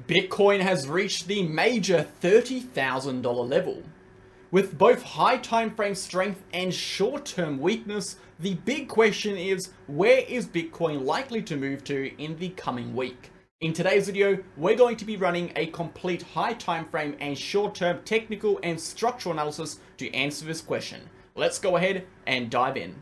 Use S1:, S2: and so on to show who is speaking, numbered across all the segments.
S1: Bitcoin has reached the major $30,000 level. With both high time frame strength and short-term weakness, the big question is, where is Bitcoin likely to move to in the coming week? In today's video, we're going to be running a complete high time frame and short-term technical and structural analysis to answer this question. Let's go ahead and dive in.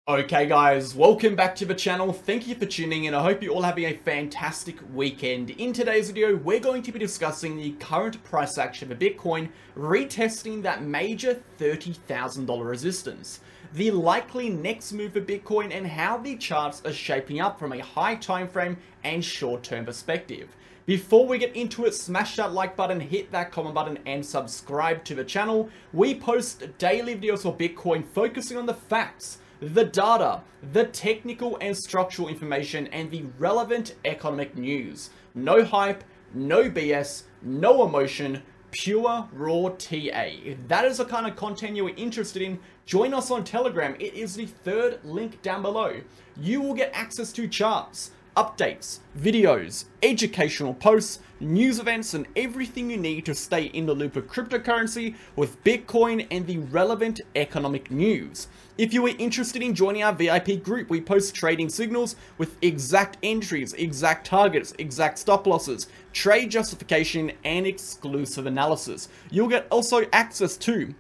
S1: Okay guys, welcome back to the channel. Thank you for tuning in. I hope you're all having a fantastic weekend. In today's video, we're going to be discussing the current price action for Bitcoin, retesting that major $30,000 resistance, the likely next move for Bitcoin, and how the charts are shaping up from a high time frame and short-term perspective. Before we get into it, smash that like button, hit that comment button, and subscribe to the channel. We post daily videos for Bitcoin focusing on the facts, the data, the technical and structural information, and the relevant economic news. No hype, no BS, no emotion, pure raw TA. If that is the kind of content you are interested in, join us on Telegram. It is the third link down below. You will get access to charts, updates, videos, educational posts, news events, and everything you need to stay in the loop of cryptocurrency with Bitcoin and the relevant economic news. If you are interested in joining our VIP group, we post trading signals with exact entries, exact targets, exact stop losses, trade justification, and exclusive analysis. You'll get also access to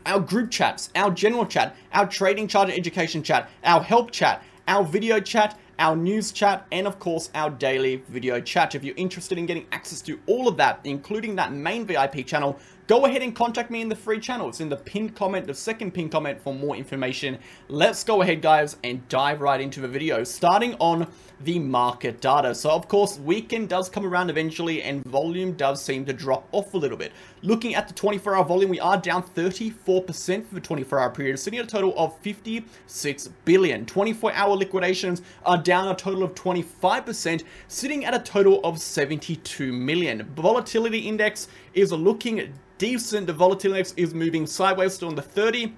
S1: our group chats, our general chat, our trading charter education chat, our help chat, our video chat, our news chat, and of course our daily video chat. If you're interested in getting access to all of that, including that main VIP channel, go ahead and contact me in the free channel. It's in the pinned comment, the second pinned comment, for more information. Let's go ahead guys and dive right into the video, starting on the market data. So of course weekend does come around eventually and volume does seem to drop off a little bit. Looking at the 24-hour volume, we are down 34% for the 24-hour period, sitting at a total of 56 billion. 24-hour liquidations are down a total of 25%, sitting at a total of 72 million. Volatility index is looking decent. The volatility index is moving sideways, still on the 30.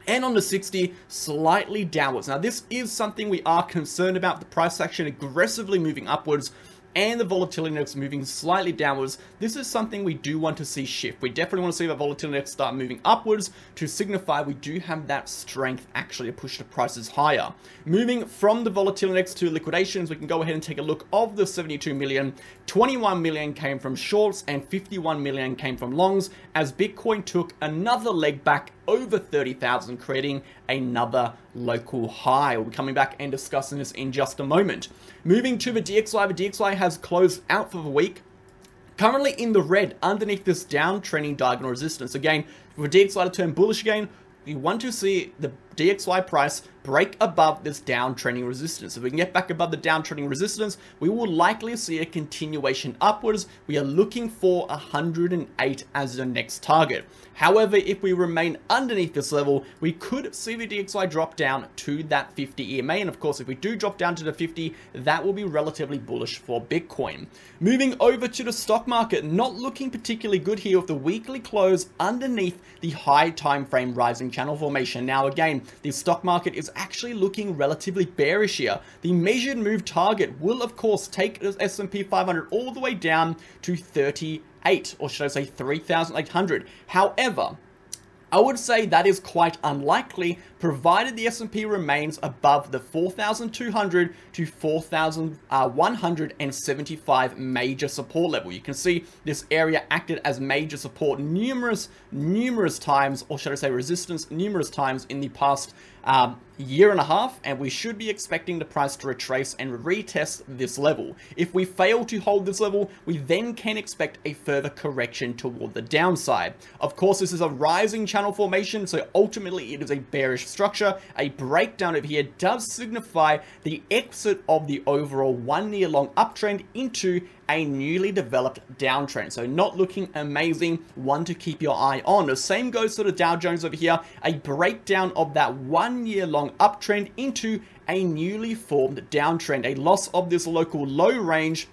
S1: And on the 60, slightly downwards. Now, this is something we are concerned about. The price action aggressively moving upwards and the volatility index moving slightly downwards. This is something we do want to see shift. We definitely want to see the volatility index start moving upwards to signify we do have that strength actually to push the prices higher. Moving from the volatility index to liquidations, we can go ahead and take a look of the 72 million. 21 million came from shorts and 51 million came from longs, as Bitcoin took another leg back over 30,000, creating another local high. We'll be coming back and discussing this in just a moment. Moving to the DXY, the DXY has closed out for the week, currently in the red underneath this downtrending diagonal resistance. Again, for DXY to turn bullish again, we want to see the DXY price break above this downtrending resistance. If we can get back above the downtrending resistance, we will likely see a continuation upwards. We are looking for 108 as the next target. However, if we remain underneath this level, we could see the DXY drop down to that 50 EMA. And of course, if we do drop down to the 50, that will be relatively bullish for Bitcoin. Moving over to the stock market, not looking particularly good here with the weekly close underneath the high time frame rising channel formation. Now again, the stock market is actually looking relatively bearish here. The measured move target will of course take the S&P 500 all the way down to 38, or should I say 3,800. However, I would say that is quite unlikely, provided the S&P remains above the 4,200 to 4,175 major support level. You can see this area acted as major support numerous times, or should I say resistance numerous times in the past year and a half, and we should be expecting the price to retrace and retest this level. If we fail to hold this level, we then can expect a further correction toward the downside. Of course, this is a rising channel formation, so ultimately it is a bearish structure. A breakdown over here does signify the exit of the overall 1 year long uptrend into a newly developed downtrend. So not looking amazing, one to keep your eye on. The same goes to the Dow Jones over here, a breakdown of that 1 year long uptrend into a newly formed downtrend. A loss of this local low range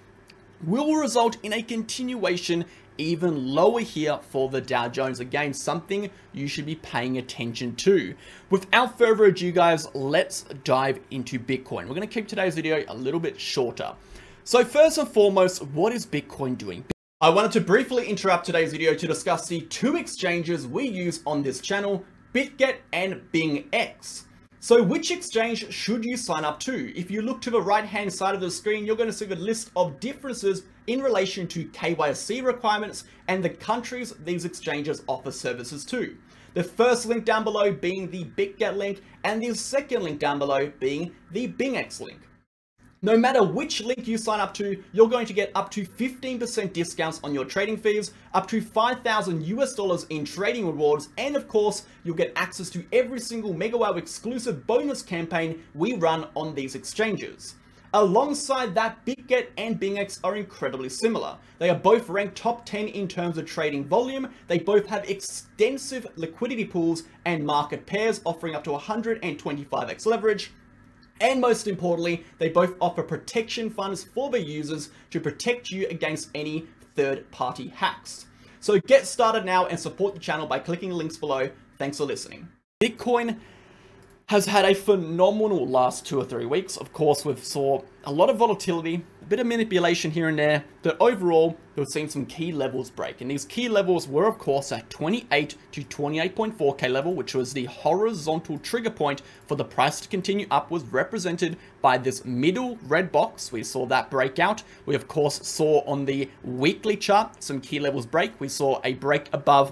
S1: will result in a continuation even lower here for the Dow Jones. Again, something you should be paying attention to. Without further ado, guys, let's dive into Bitcoin. We're going to keep today's video a little bit shorter. So first and foremost, what is Bitcoin doing? I wanted to briefly interrupt today's video to discuss the two exchanges we use on this channel, Bitget and BingX. So which exchange should you sign up to? If you look to the right hand side of the screen, you're going to see the list of differences in relation to KYC requirements and the countries these exchanges offer services to. The first link down below being the Bitget link and the second link down below being the BingX link. No matter which link you sign up to, you're going to get up to 15% discounts on your trading fees, up to $5,000 in trading rewards, and of course, you'll get access to every single MegaWhale exclusive bonus campaign we run on these exchanges. Alongside that, Bitget and BingX are incredibly similar. They are both ranked top 10 in terms of trading volume. They both have extensive liquidity pools and market pairs offering up to 125x leverage. And most importantly, they both offer protection funds for their users to protect you against any third-party hacks. So get started now and support the channel by clicking the links below. Thanks for listening. Bitcoin has had a phenomenal last 2 or 3 weeks. Of course, we've saw a lot of volatility, a bit of manipulation here and there, but overall, we've seen some key levels break. And these key levels were, of course, at 28 to 28.4k level, which was the horizontal trigger point for the price to continue upwards, represented by this middle red box. We saw that breakout. We, of course, saw on the weekly chart some key levels break. We saw a break above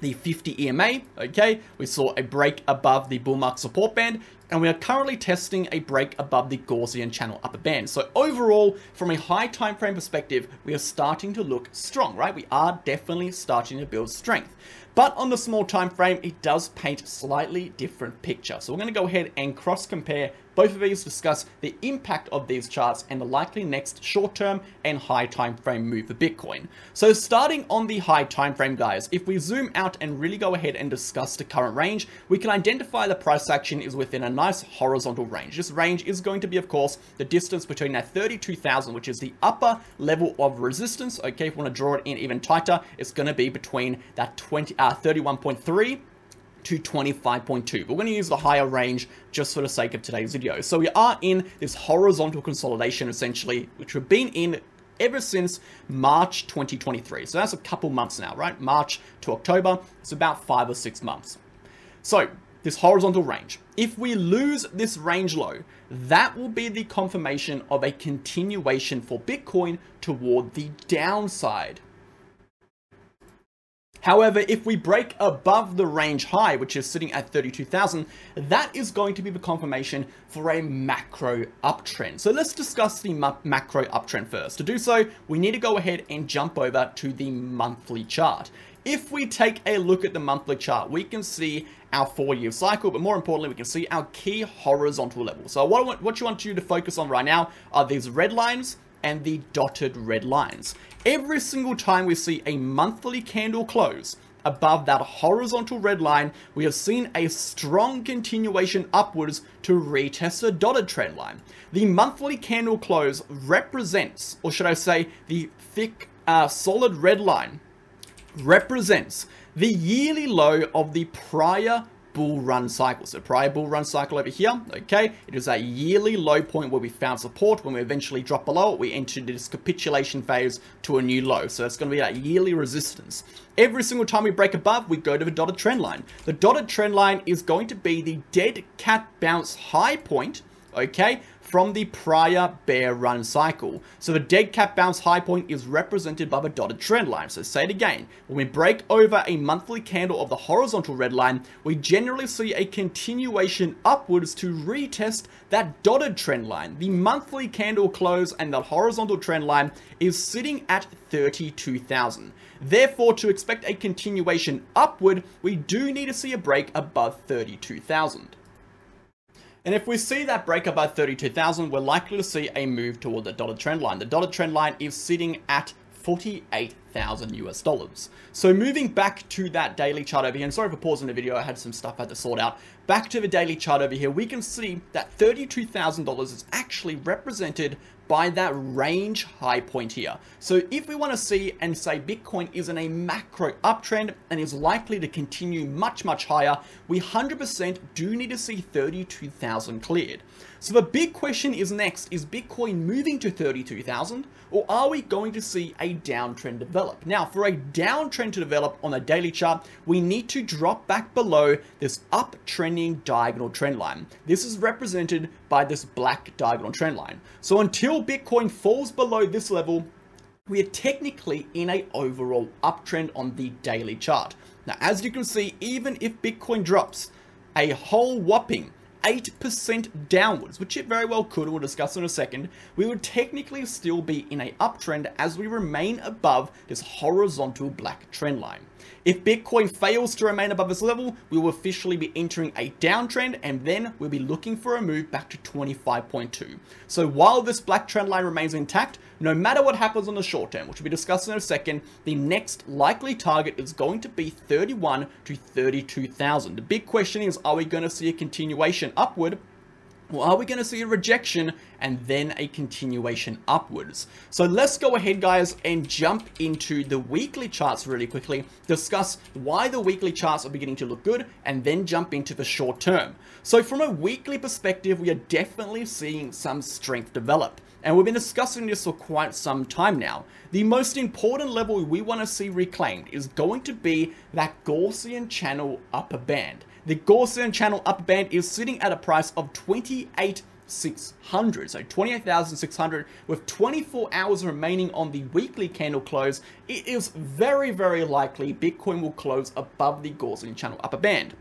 S1: the 50 EMA, okay? We saw a break above the bull market support band, and we are currently testing a break above the Gaussian channel upper band. So overall, from a high time frame perspective, we are starting to look strong, right? We are definitely starting to build strength. But on the small time frame, it does paint a slightly different picture. So we're going to go ahead and cross compare both of these, discuss the impact of these charts and the likely next short-term and high time frame move for Bitcoin. So starting on the high time frame, guys, if we zoom out and really go ahead and discuss the current range, we can identify the price action is within a nice horizontal range. This range is going to be, of course, the distance between that 32,000, which is the upper level of resistance. Okay, if we want to draw it in even tighter, it's going to be between that 31.3 to 25.2. We're going to use the higher range just for the sake of today's video. So we are in this horizontal consolidation, essentially, which we've been in ever since March 2023. So that's a couple months now, right? March to October, it's about 5 or 6 months. So this horizontal range, if we lose this range low, that will be the confirmation of a continuation for Bitcoin toward the downside. However, if we break above the range high, which is sitting at 32,000, that is going to be the confirmation for a macro uptrend. So let's discuss the macro uptrend first. To do so, we need to go ahead and jump over to the monthly chart. If we take a look at the monthly chart, we can see our 4-year cycle, but more importantly, we can see our key horizontal levels. So what you want you to focus on right now are these red lines and the dotted red lines. Every single time we see a monthly candle close above that horizontal red line, we have seen a strong continuation upwards to retest the dotted trend line. The monthly candle close represents, or should I say, the thick, solid red line represents the yearly low of the prior bull run cycle. So prior bull run cycle over here, okay, it is a yearly low point where we found support. When we eventually drop below it, we entered this capitulation phase to a new low. So it's going to be that yearly resistance. Every single time we break above, we go to the dotted trend line. The dotted trend line is going to be the dead cat bounce high point, okay, from the prior bear run cycle. So the dead cat bounce high point is represented by the dotted trend line. So say it again, when we break over a monthly candle of the horizontal red line, we generally see a continuation upwards to retest that dotted trend line. The monthly candle close and the horizontal trend line is sitting at 32,000. Therefore, to expect a continuation upward, we do need to see a break above 32,000. And if we see that break above 32,000, we're likely to see a move toward the dotted trend line. The dotted trend line is sitting at 48,000. 32,000 US dollars. So moving back to that daily chart over here, and sorry for pausing the video, I had some stuff I had to sort out. Back to the daily chart over here, we can see that $32,000 is actually represented by that range high point here. So if we want to see and say Bitcoin is in a macro uptrend and is likely to continue much higher, we 100% do need to see 32,000 cleared. So the big question is next, is Bitcoin moving to 32,000 or are we going to see a downtrend develop? Now, for a downtrend to develop on a daily chart, we need to drop back below this uptrending diagonal trend line. This is represented by this black diagonal trend line. So until Bitcoin falls below this level, we are technically in an overall uptrend on the daily chart. Now, as you can see, even if Bitcoin drops a whole whopping 8% downwards, which it very well could, we'll discuss in a second, we would technically still be in an uptrend as we remain above this horizontal black trend line. If Bitcoin fails to remain above this level, we will officially be entering a downtrend and then we'll be looking for a move back to 25.2. So while this black trend line remains intact, no matter what happens on the short term, which we'll be discussing in a second, the next likely target is going to be 31 to 32,000. The big question is, are we going to see a continuation upward? Or are we going to see a rejection and then a continuation upwards? So let's go ahead, guys, and jump into the weekly charts really quickly, discuss why the weekly charts are beginning to look good, and then jump into the short term. So from a weekly perspective, we are definitely seeing some strength develop. And we've been discussing this for quite some time now. The most important level we want to see reclaimed is going to be that Gaussian channel upper band. The Gaussian channel upper band is sitting at a price of 28,600, so 28,600 with 24 hours remaining on the weekly candle close. It is very likely Bitcoin will close above the Gaussian channel upper band.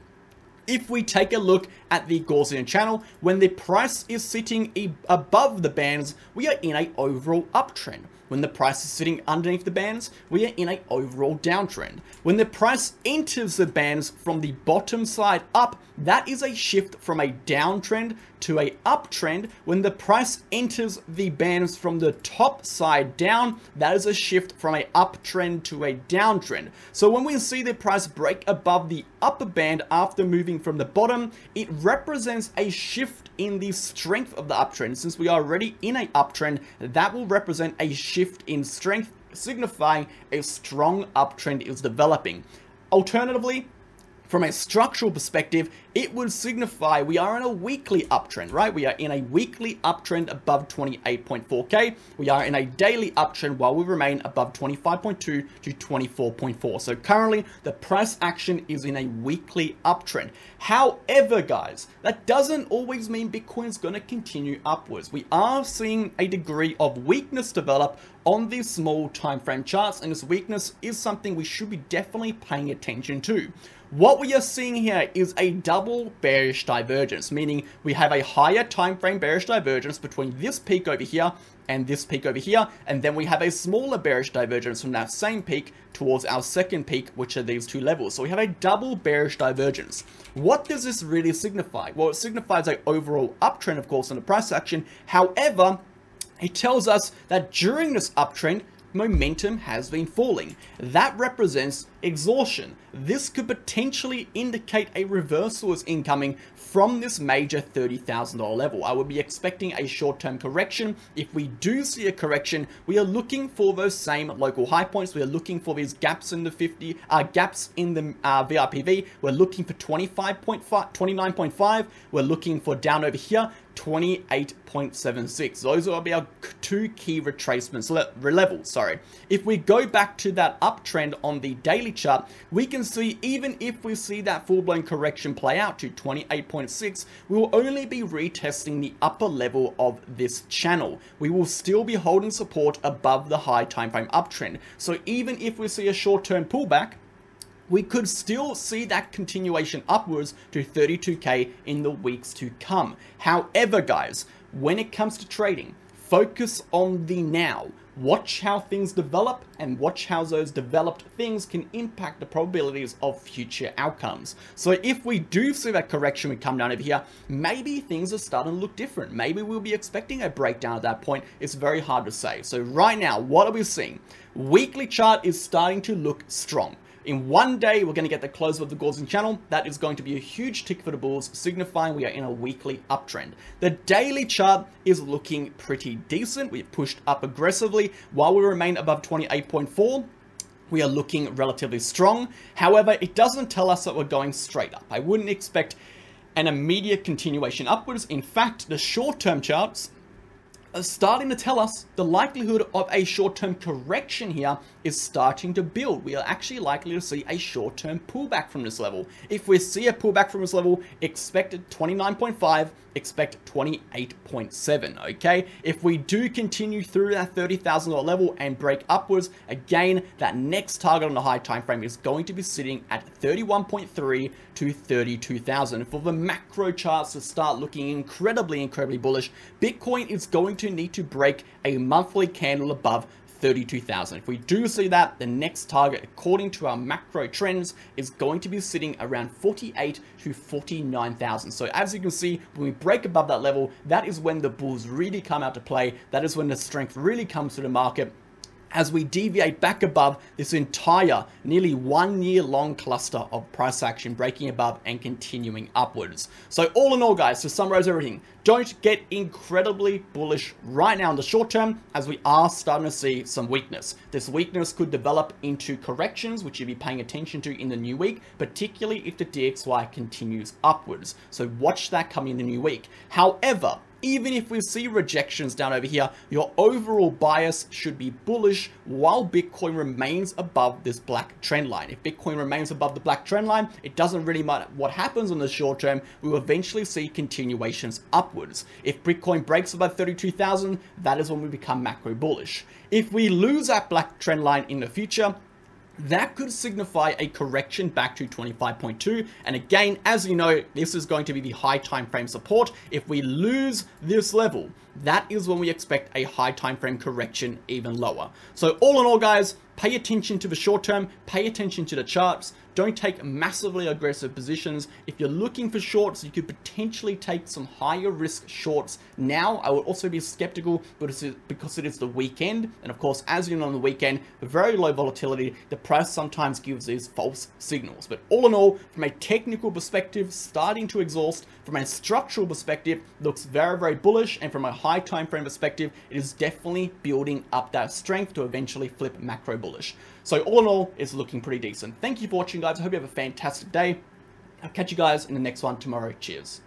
S1: If we take a look at the Gaussian channel, when the price is sitting above the bands, we are in an overall uptrend. When the price is sitting underneath the bands, we are in an overall downtrend. When the price enters the bands from the bottom side up, that is a shift from a downtrend to a uptrend. When the price enters the bands from the top side down, that is a shift from a uptrend to a downtrend. So when we see the price break above the upper band after moving from the bottom, it represents a shift in the strength of the uptrend. Since we are already in an uptrend, that will represent a shift in strength, signifying a strong uptrend is developing. Alternatively, from a structural perspective, it would signify we are in a weekly uptrend, right? We are in a weekly uptrend above 28.4K. We are in a daily uptrend while we remain above 25.2 to 24.4. So currently, the price action is in a weekly uptrend. However, guys, that doesn't always mean Bitcoin's going to continue upwards. We are seeing a degree of weakness develop on these small time frame charts, and this weakness is something we should be definitely paying attention to. What we are seeing here is a double bearish divergence, meaning we have a higher time frame bearish divergence between this peak over here and this peak over here, and then we have a smaller bearish divergence from that same peak towards our second peak, which are these two levels. So we have a double bearish divergence. What does this really signify? Well, it signifies an overall uptrend, of course, in the price action. However, it tells us that during this uptrend, momentum has been falling. That represents exhaustion. This could potentially indicate a reversal is incoming from this major $30,000 level. I would be expecting a short-term correction. If we do see a correction, we are looking for those same local high points. We are looking for these gaps in the gaps in the VRPV. We're looking for 29.5. We're looking for down over here 28.76. Those will be our two key retracements levels. If we go back to that uptrend on the daily chart, we can see even if we see that full-blown correction play out to 28.6, we will only be retesting the upper level of this channel. We will still be holding support above the high time frame uptrend. So even if we see a short-term pullback, we could still see that continuation upwards to 32K in the weeks to come. However, guys, when it comes to trading, Focus on the now. Watch how things develop and watch how those developed things can impact the probabilities of future outcomes. So if we do see that correction, we come down over here, maybe things are starting to look different. Maybe we'll be expecting a breakdown at that point. It's very hard to say. So right now, what are we seeing? Weekly chart is starting to look strong. In one day, we're going to get the close of the Gaussian channel. That is going to be a huge tick for the bulls, signifying we are in a weekly uptrend. The daily chart is looking pretty decent. We've pushed up aggressively. While we remain above 28.4, we are looking relatively strong. However, it doesn't tell us that we're going straight up. I wouldn't expect an immediate continuation upwards. In fact, the short-term charts are starting to tell us the likelihood of a short-term correction here is starting to build. We are actually likely to see a short-term pullback from this level. If we see a pullback from this level, expect 29.5, expect 28.7, okay? If we do continue through that $30,000 level and break upwards, again, that next target on the high time frame is going to be sitting at 31.3 to 32,000. For the macro charts to start looking incredibly bullish, Bitcoin is going to need to break a monthly candle above 32,000. If we do see that, the next target, according to our macro trends, is going to be sitting around 48 to 49,000. So as you can see, when we break above that level, that is when the bulls really come out to play. That is when the strength really comes to the market. As we deviate back above this entire nearly 1 year long cluster of price action, breaking above and continuing upwards. So all in all, guys, to summarize everything, don't get incredibly bullish right now in the short term, as we are starting to see some weakness. This weakness could develop into corrections, which you'll be paying attention to in the new week, particularly if the DXY continues upwards. So watch that coming in the new week. However, even if we see rejections down over here, your overall bias should be bullish while Bitcoin remains above this black trend line. If Bitcoin remains above the black trend line, it doesn't really matter what happens on the short term. We will eventually see continuations upwards. If Bitcoin breaks above 32,000, that is when we become macro bullish. If we lose that black trend line in the future, that could signify a correction back to 25.2. And again, as you know, this is going to be the high time frame support. If we lose this level, that is when we expect a high time frame correction even lower. So all in all, guys, pay attention to the short term, pay attention to the charts. Don't take massively aggressive positions. If you're looking for shorts, you could potentially take some higher risk shorts now. I would also be skeptical because it is the weekend. And of course, as you know, on the weekend, with very low volatility, the price sometimes gives these false signals. But all in all, from a technical perspective, starting to exhaust. From a structural perspective, looks very bullish. And from a high time frame perspective, it is definitely building up that strength to eventually flip macro bullish. So all in all, it's looking pretty decent. Thank you for watching, guys. I hope you have a fantastic day. I'll catch you guys in the next one tomorrow. Cheers.